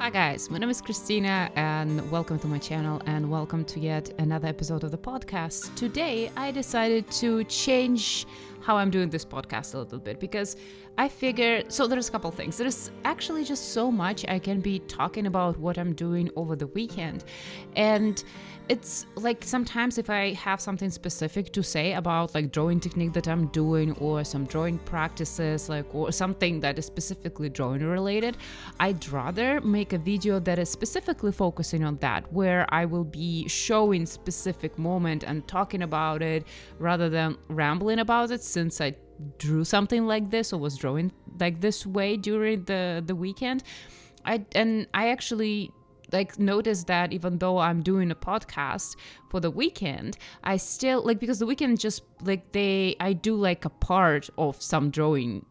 Hi guys, my name is Christina and welcome to my channel and welcome to yet another episode of the podcast. Today I decided to change how I'm doing this podcast a little bit because I figured, so there's a couple things. There's actually just so much I can be talking about what I'm doing over the weekend. And it's like sometimes if I have something specific to say about like drawing technique that I'm doing or some drawing practices or something that is specifically drawing related, I'd rather make a video that is specifically focusing on that, where I will be showing specific moment and talking about it rather than rambling about it, since I drew something like this or was drawing like this way during the weekend. I actually noticed that even though I'm doing a podcast for the weekend, I still because the weekend just I do a part of some drawing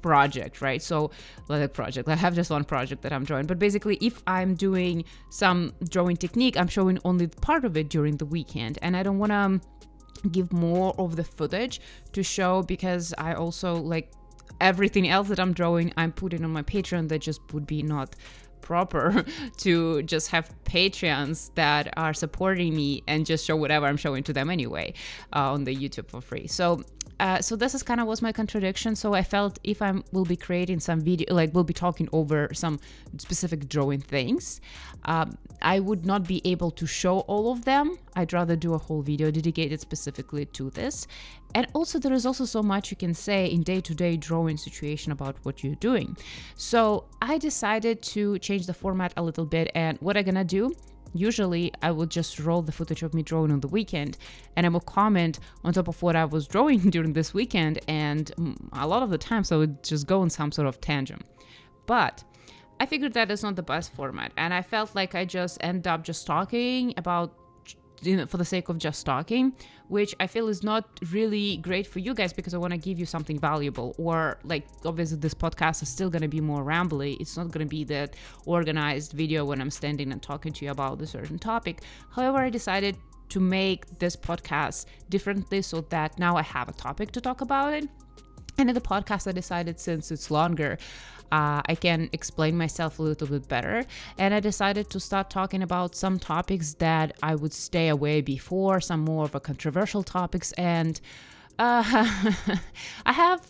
project, right? So I have just one project that I'm drawing, but basically if I'm doing some drawing technique, I'm showing only part of it during the weekend, and I don't want to give more of the footage to show, because I also everything else that I'm drawing I'm putting on my Patreon. That just would be not proper to just have Patreons that are supporting me and just show whatever I'm showing to them anyway on the YouTube for free. So this is kind of was my contradiction. So I felt if I will be creating some video, we'll be talking over some specific drawing things, I would not be able to show all of them. I'd rather do a whole video dedicated specifically to this. And also there is also so much you can say in day-to-day drawing situation about what you're doing. So I decided to change the format a little bit, and what I'm gonna do, usually I will just roll the footage of me drawing on the weekend and I will comment on top of what I was drawing during this weekend, and a lot of the times I would just go on some sort of tangent. But I figured that is not the best format, and I felt like I just end up just talking about for the sake of just talking, which I feel is not really great for you guys, because I want to give you something valuable. Or obviously this podcast is still going to be more rambly. It's not going to be that organized video when I'm standing and talking to you about a certain topic. However, I decided to make this podcast differently so that now I have a topic to talk about it. And in the podcast, I decided, since it's longer, I can explain myself a little bit better. And I decided to start talking about some topics that I would stay away before, some more of a controversial topics. And I have,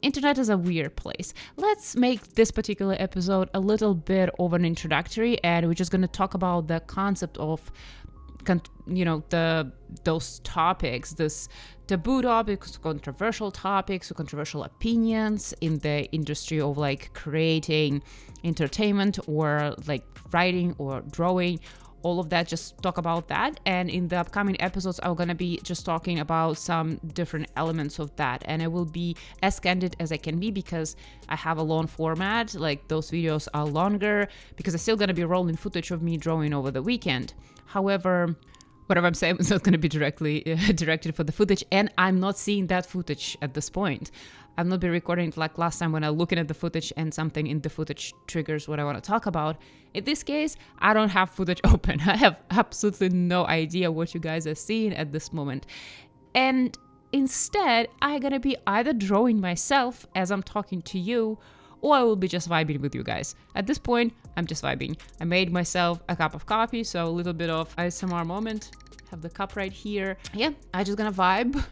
internet is a weird place. Let's make this particular episode a little bit of an introductory, and we're just going to talk about the concept of those topics, this taboo topics, controversial topics, or controversial opinions in the industry of creating entertainment or writing or drawing, all of that. Just talk about that. And in the upcoming episodes, I'm gonna be just talking about some different elements of that, and I will be as candid as I can be, because I have a long format. Those videos are longer because I'm still gonna be rolling footage of me drawing over the weekend. However, whatever I'm saying is not going to be directly directed for the footage, and I'm not seeing that footage at this point. I'll not be recording it like last time when I'm looking at the footage and something in the footage triggers what I want to talk about. In this case, I don't have footage open. I have absolutely no idea what you guys are seeing at this moment. And instead, I'm going to be either drawing myself as I'm talking to you, or I will be just vibing with you guys. At this point, I'm just vibing. I made myself a cup of coffee, so a little bit of ASMR moment. Have the cup right here. Yeah, I'm just gonna vibe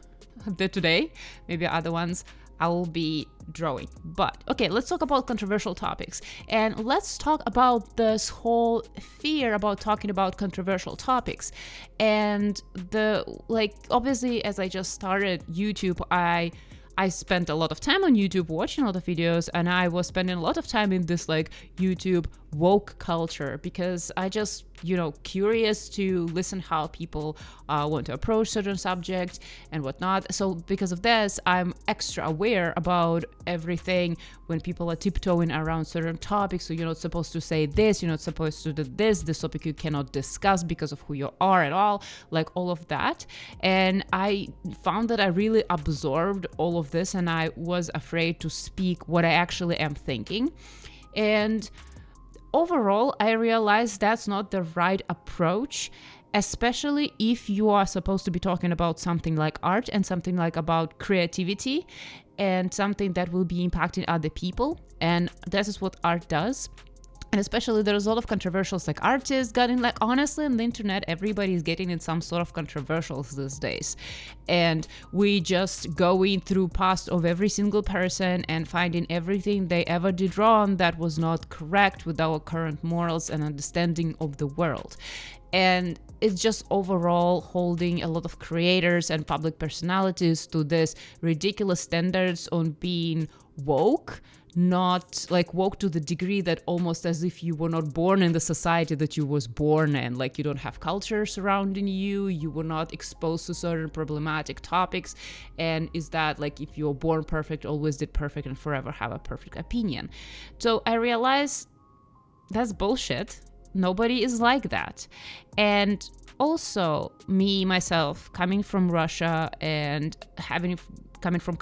today. Maybe other ones I will be drawing. But okay, let's talk about controversial topics. And let's talk about this whole fear about talking about controversial topics. And obviously, as I just started YouTube, I spent a lot of time on YouTube watching a lot of videos, and I was spending a lot of time in this YouTube woke culture, because I just curious to listen how people want to approach certain subjects and whatnot. So because of this, I'm extra aware about everything when people are tiptoeing around certain topics. So you're not supposed to say this, you're not supposed to do this topic you cannot discuss because of who you are at all, all of that. And I found that I really absorbed all of this, and I was afraid to speak what I actually am thinking. And overall, I realized that's not the right approach, especially if you are supposed to be talking about something like art and something about creativity and something that will be impacting other people. And this is what art does. And especially there's a lot of controversials, like artists getting, like, honestly, on the internet, everybody's getting in some sort of controversials these days. And we just going through past of every single person and finding everything they ever did wrong that was not correct with our current morals and understanding of the world. And it's just overall holding a lot of creators and public personalities to this ridiculous standards on being woke, not like woke to the degree that almost as if you were not born in the society that you was born in, like you don't have culture surrounding you, you were not exposed to certain problematic topics, and is that like if you're born perfect, always did perfect, and forever have a perfect opinion. So I realized that's bullshit. Nobody is like that. And also me, myself, coming from Russia and coming from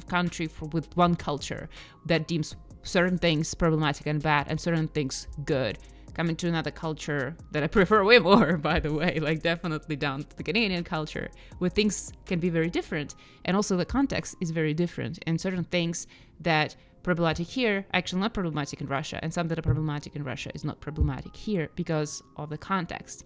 country with one culture that deems certain things problematic and bad and certain things good, coming to another culture that I prefer way more, by the way, like definitely down to the Canadian culture, where things can be very different, and also the context is very different, and certain things that problematic here actually not problematic in Russia, and some that are problematic in Russia is not problematic here because of the context.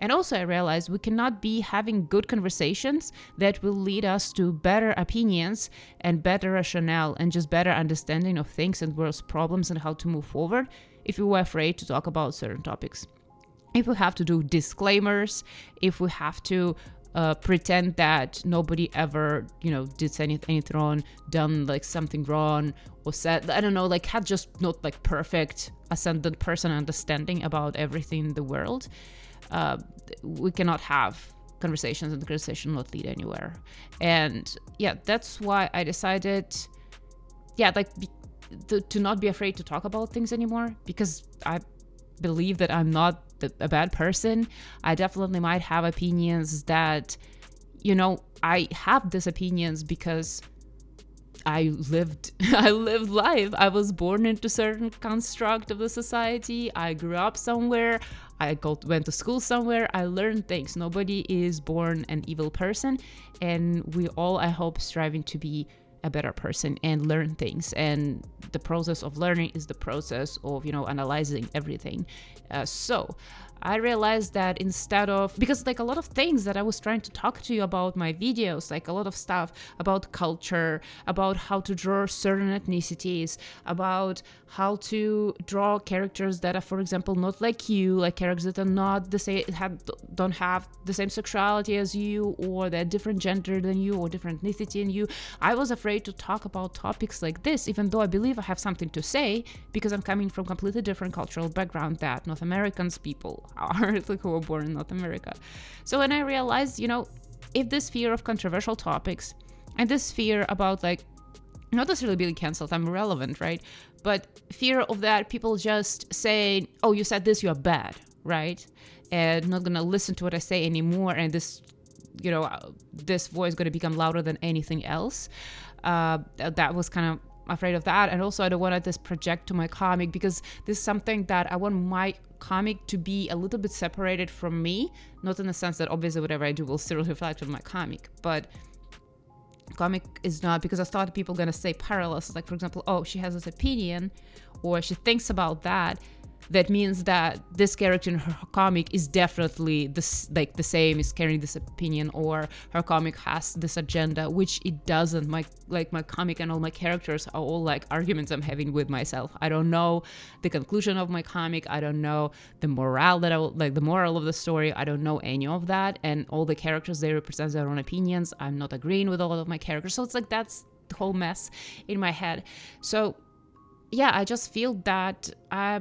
And also I realized we cannot be having good conversations that will lead us to better opinions and better rationale and just better understanding of things and world's problems and how to move forward if we were afraid to talk about certain topics. If we have to do disclaimers, if we have to pretend that nobody ever, did anything wrong, done like something wrong, or said, I don't know, like had just not like perfect ascendant person understanding about everything in the world, we cannot have conversations, and the conversation will not lead anywhere. And yeah, that's why I decided, to not be afraid to talk about things anymore, because I believe that I'm not a bad person. I definitely might have opinions that, I have these opinions because I lived life. I was born into certain construct of the society. I grew up somewhere. I went to school somewhere. I learned things. Nobody is born an evil person, and we all, I hope, striving to be a better person and learn things. And the process of learning is the process of, analyzing everything. So I realized that instead of, because like a lot of things that I was trying to talk to you about my videos, like a lot of stuff about culture, about how to draw certain ethnicities, about how to draw characters that are, for example, not like you, like characters that are not the same, don't have the same sexuality as you, or they're different gender than you, or different ethnicity than you. I was afraid to talk about topics like this, even though I believe I have something to say, because I'm coming from completely different cultural background that North Americans people are, like, who were born in North America. So when I realized, if this fear of controversial topics and this fear about, like, not necessarily being canceled, I'm irrelevant, right? But fear of that, people just saying, oh, you said this, you're bad, right? And not gonna listen to what I say anymore, and this, this voice gonna become louder than anything else. That was kind of afraid of that. And also I don't want this project to my comic, because this is something that I want my comic to be a little bit separated from me, not in the sense that obviously whatever I do will still reflect on my comic, but comic is not, because I thought people gonna say parallels, like, for example, oh, she has this opinion or she thinks about that means that this character in her comic is definitely this, like, the same, is carrying this opinion, or her comic has this agenda, which it doesn't. My comic and all my characters are all like arguments I'm having with myself. I don't know the conclusion of my comic. I don't know the morale the moral of the story. I don't know any of that. And all the characters, they represent their own opinions. I'm not agreeing with all of my characters. So it's like, that's the whole mess in my head. So yeah, I just feel that I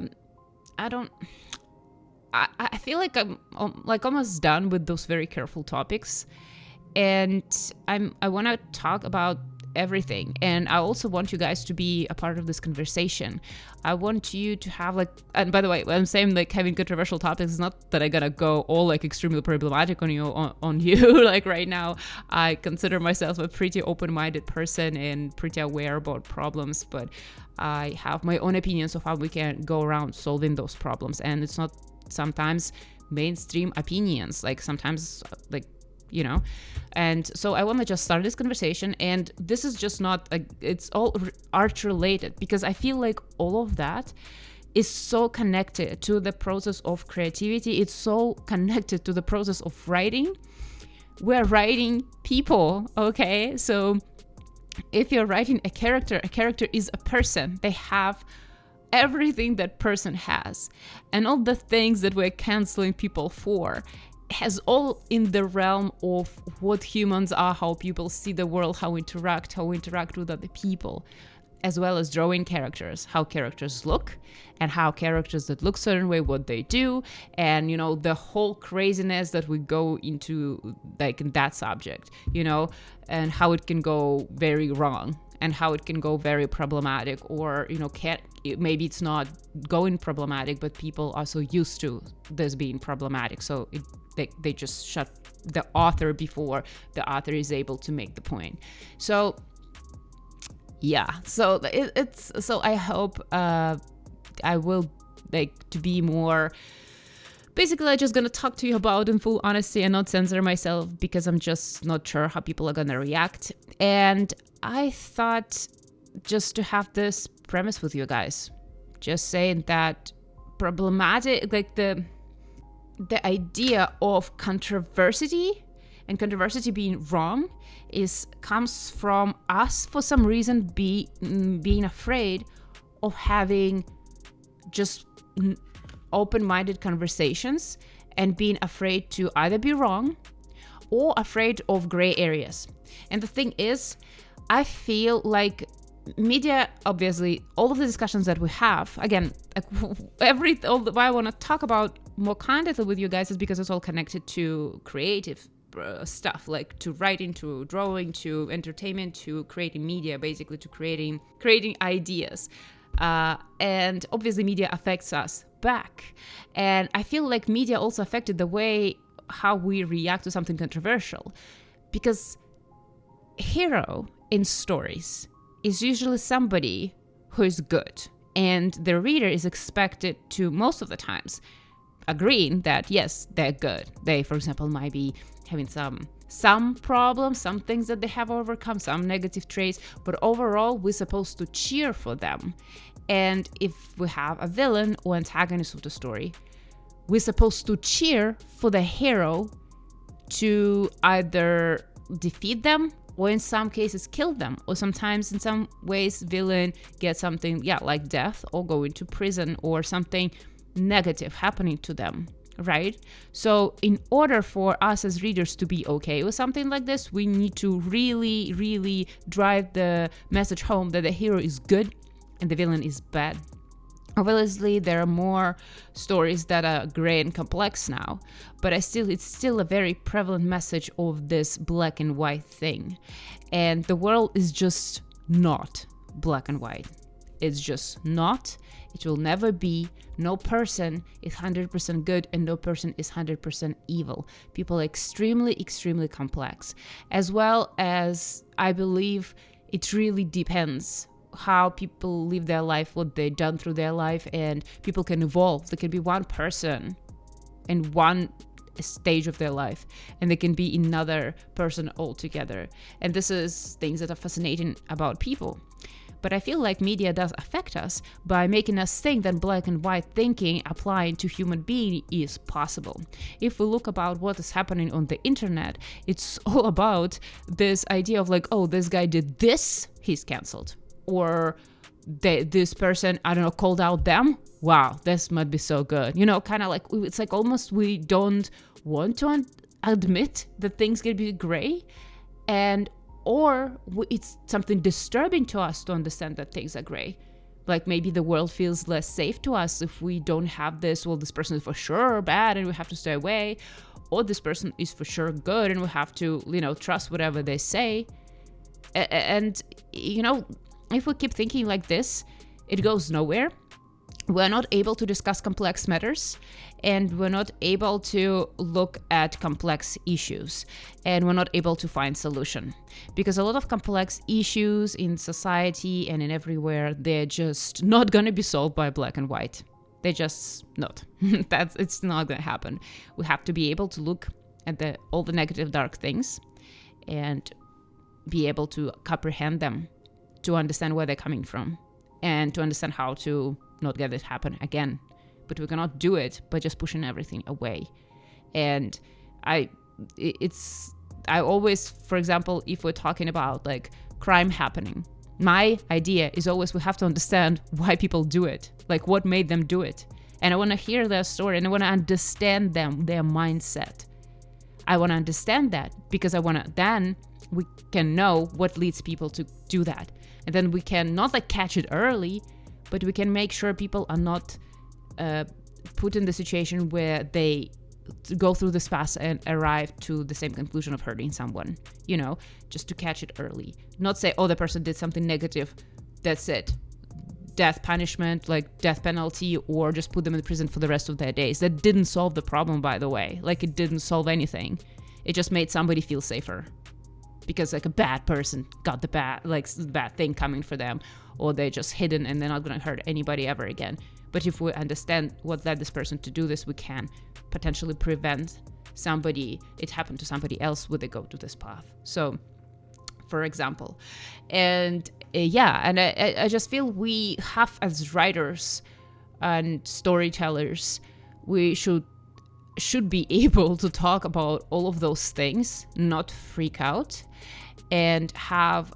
feel like I'm like almost done with those very careful topics, and I want to talk about everything. And I also want you guys to be a part of this conversation. I want you to have, like, and by the way, I'm saying like having controversial topics is not that I gotta go all like extremely problematic on you like right now. I consider myself a pretty open-minded person and pretty aware about problems, but I have my own opinions of how we can go around solving those problems. And it's not sometimes mainstream opinions, like sometimes, like, and so I want to just start this conversation. And this is just not it's all art related, because I feel like all of that is so connected to the process of creativity. It's so connected to the process of writing. We're writing people, okay? So if you're writing a character is a person. They have everything that person has, and all the things that we're canceling people for has all in the realm of what humans are, how people see the world, how we interact with other people, as well as drawing characters, how characters look, and how characters that look certain way, what they do, and, you know, the whole craziness that we go into, like, in that subject, you know, and how it can go very wrong, and how it can go very problematic, or, you know, maybe it's not going problematic, but people are so used to this being problematic, so they just shut the author before the author is able to make the point. So yeah, so it's so I hope I will like to be more. Basically, I'm just gonna talk to you about in full honesty and not censor myself, because I'm just not sure how people are gonna react. And I thought just to have this premise with you guys, just saying that problematic, like the idea of controversy and controversy being wrong comes from us for some reason being afraid of having just open-minded conversations, and being afraid to either be wrong or afraid of gray areas. And the thing is, I feel like media, obviously, all of the discussions that we have, again, why I want to talk about more candidly with you guys is because it's all connected to creative stuff, like to writing, to drawing, to entertainment, to creating media, basically to creating ideas. And obviously media affects us back. And I feel like media also affected the way how we react to something controversial, because hero in stories is usually somebody who is good, and the reader is expected to, most of the times, agreeing that yes, they're good. They, for example, might be having some problems, some things that they have overcome, some negative traits, but overall we're supposed to cheer for them. And if we have a villain or antagonist of the story, we're supposed to cheer for the hero to either defeat them or in some cases kill them, or sometimes in some ways villain gets something like death or go into prison or something negative happening to them, right? So in order for us as readers to be okay with something like this, we need to really, really drive the message home that the hero is good and the villain is bad. Obviously, there are more stories that are gray and complex now, but it's still a very prevalent message of this black and white thing. And the world is just not black and white. It's just not. It will never be. No person is 100% good and no person is 100% evil. People are extremely, extremely complex. As well as, I believe, it really depends how people live their life, what they've done through their life, and people can evolve. There can be one person in one stage of their life, and they can be another person altogether. And this is things that are fascinating about people. But I feel like media does affect us by making us think that black and white thinking applying to human being is possible. If we look about what is happening on the internet, it's all about this idea of like, oh, this guy did this, he's canceled. Or this person, I don't know, called out them. Wow, this might be so good. You know, kind of like, it's like almost we don't want to admit that things can be gray, or it's something disturbing to us to understand that things are gray. Like maybe the world feels less safe to us if we don't have this. Well, this person is for sure bad and we have to stay away. Or this person is for sure good and we have to, trust whatever they say. And, if we keep thinking like this, it goes nowhere. We're not able to discuss complex matters, and we're not able to look at complex issues, and we're not able to find solution. Because a lot of complex issues in society and in everywhere, they're just not going to be solved by black and white. They're just not. It's not going to happen. We have to be able to look at all the negative, dark things and be able to comprehend them, to understand where they're coming from, and to understand how to not get it happen again. But we cannot do it by just pushing everything away. And I always, for example, if we're talking about like crime happening, my idea is always we have to understand why people do it, like what made them do it. And I want to hear their story, and I want to understand them, their mindset. I want to understand that because then we can know what leads people to do that. And then we can not like catch it early, but we can make sure people are not put in the situation where they go through this path and arrive to the same conclusion of hurting someone, just to catch it early. Not say, oh, the person did something negative, that's it. Death punishment, like death penalty, or just put them in prison for the rest of their days. That didn't solve the problem, by the way. Like, it didn't solve anything. It just made somebody feel safer. Because like a bad person got the bad thing coming for them, or they're just hidden and they're not going to hurt anybody ever again. But if we understand what led this person to do this, we can potentially prevent it happened to somebody else when they go to this path. So, for example, and I just feel we have, as writers and storytellers, we should be able to talk about all of those things, not freak out, and have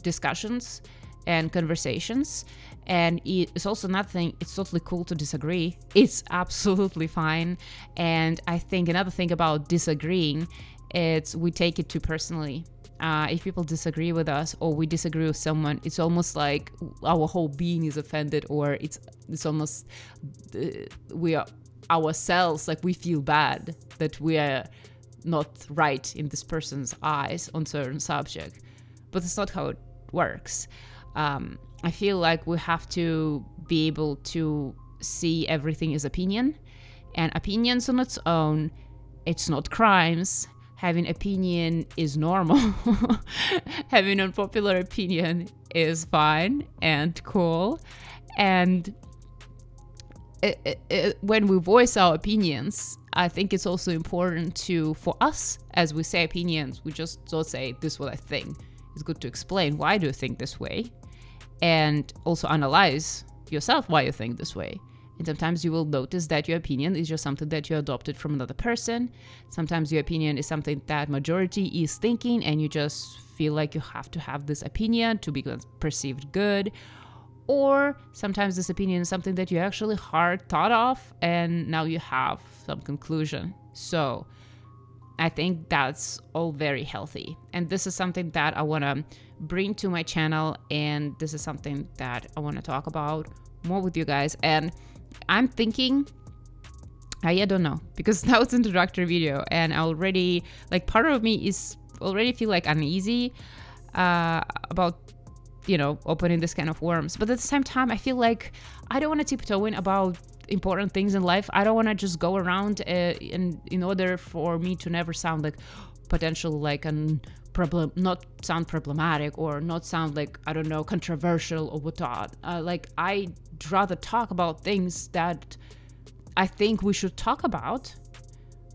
discussions and conversations. And it's also another thing, it's totally cool to disagree. It's absolutely fine. And I think another thing about disagreeing, it's we take it too personally. If people disagree with us, or we disagree with someone, it's almost like our whole being is offended, or it's almost we are ourselves, like we feel bad that we are not right in this person's eyes on certain subject. But it's not how it works. I feel like we have to be able to see everything as opinion, and opinions on its own, it's not crimes. Having opinion is normal. Having unpopular opinion is fine and cool. And when we voice our opinions, I think it's also important for us, as we say opinions, we just don't say, this is what I think. It's good to explain, why do you think this way? And also analyze yourself why you think this way. And sometimes you will notice that your opinion is just something that you adopted from another person. Sometimes your opinion is something that majority is thinking, and you just feel like you have to have this opinion to be perceived good. Or sometimes this opinion is something that you actually hard thought of, and now you have some conclusion. So I think that's all very healthy. And this is something that I want to bring to my channel, and this is something that I want to talk about more with you guys. And I'm thinking, I don't know, because now it's an introductory video, and I already, like, part of me is already feel like uneasy about, opening this kind of worms. But at the same time, I feel like I don't want to tiptoe in about important things in life. I don't want to just go around in order for me to never sound like potential, like not sound problematic, or not sound like, I don't know, controversial or whatnot. Like, I'd rather talk about things that I think we should talk about,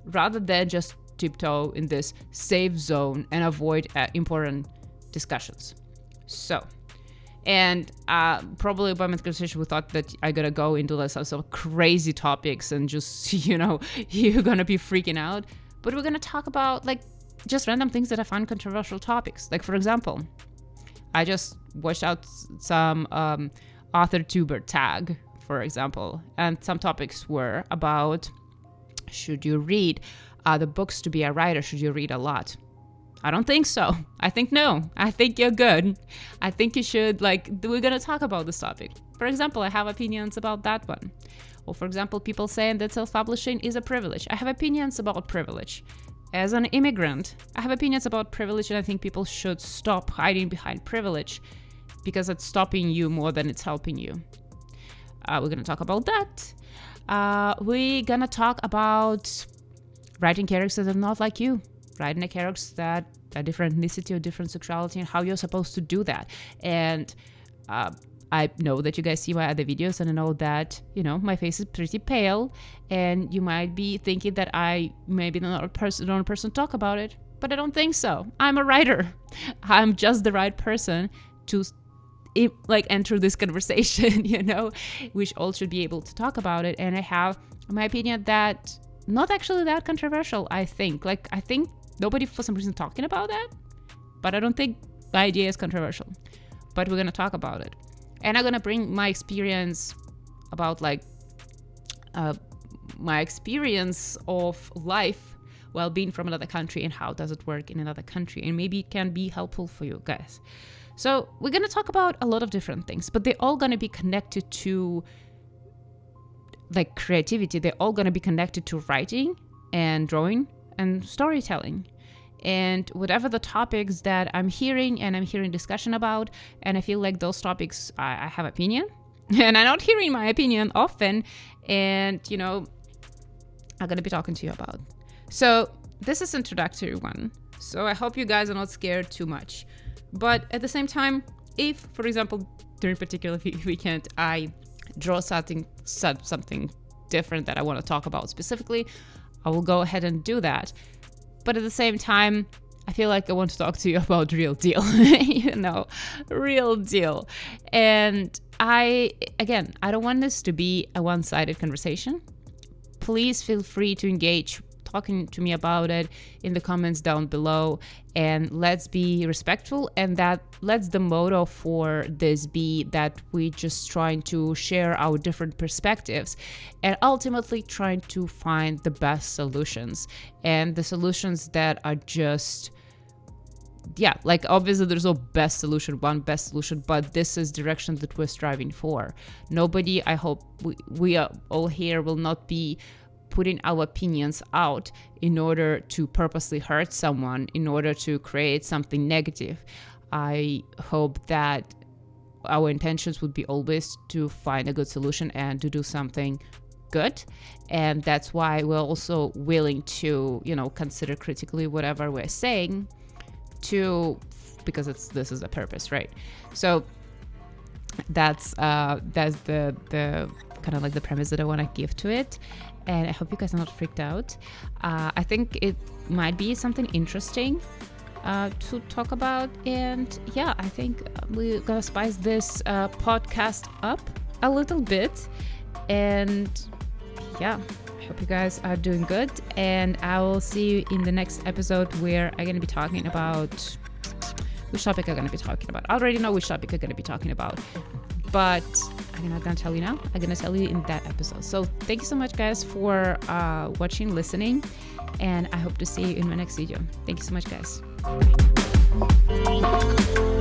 rather than just tiptoe in this safe zone and avoid important discussions. So, and probably by my conversation, we thought that I gotta go into some crazy topics and just, you're gonna be freaking out. But we're gonna talk about like just random things that I find controversial topics. Like, for example, I just watched out some author tuber tag, for example, and some topics were about, should you read the books to be a writer? Should you read a lot? I don't think so. I think no. I think you're good. I think you should, we're gonna talk about this topic. For example, I have opinions about that one. Or for example, people saying that self-publishing is a privilege. I have opinions about privilege. As an immigrant, I have opinions about privilege, and I think people should stop hiding behind privilege, because it's stopping you more than it's helping you. We're gonna talk about that. We're gonna talk about writing characters that are not like you. Writing a character that a different ethnicity or different sexuality, and how you're supposed to do that. And I know that you guys see my other videos, and I know that, my face is pretty pale, and you might be thinking that I may be the wrong person to talk about it, but I don't think so. I'm a writer. I'm just the right person to enter this conversation, we all should be able to talk about it. And I have my opinion that not actually that controversial, I think. I think nobody for some reason talking about that, but I don't think the idea is controversial. But we're going to talk about it. And I'm going to bring my experience about my experience of life while being from another country and how does it work in another country. And maybe it can be helpful for you guys. So we're going to talk about a lot of different things, but they're all going to be connected to creativity. They're all going to be connected to writing and drawing and storytelling. And whatever the topics that I'm hearing discussion about, and I feel like those topics, I have opinion, and I'm not hearing my opinion often, and, I'm going to be talking to you about. So this is introductory one. So I hope you guys are not scared too much. But at the same time, if, for example, during particular weekend, I draw something different that I want to talk about specifically, I will go ahead and do that. But at the same time, I feel like I want to talk to you about real deal, real deal. And I don't want this to be a one-sided conversation. Please feel free to engage talking to me about it in the comments down below, and let's be respectful, and that let's the motto for this be that we just trying to share our different perspectives and ultimately trying to find the best solutions, and the solutions that are just obviously there's no one best solution, but this is direction that we're striving for. Nobody, I hope we are all here, will not be putting our opinions out in order to purposely hurt someone, in order to create something negative. I hope that our intentions would be always to find a good solution and to do something good. And that's why we're also willing to, consider critically whatever we're saying because this is a purpose, right? So that's the kind of the premise that I want to give to it. And I hope you guys are not freaked out. I think it might be something interesting to talk about. And I think we're going to spice this podcast up a little bit. And I hope you guys are doing good. And I will see you in the next episode where I'm going to be talking about which topic I'm going to be talking about. I already know which topic I'm going to be talking about, but I'm not going to tell you now. I'm going to tell you in that episode. So thank you so much, guys, for watching, listening, and I hope to see you in my next video. Thank you so much, guys. Bye.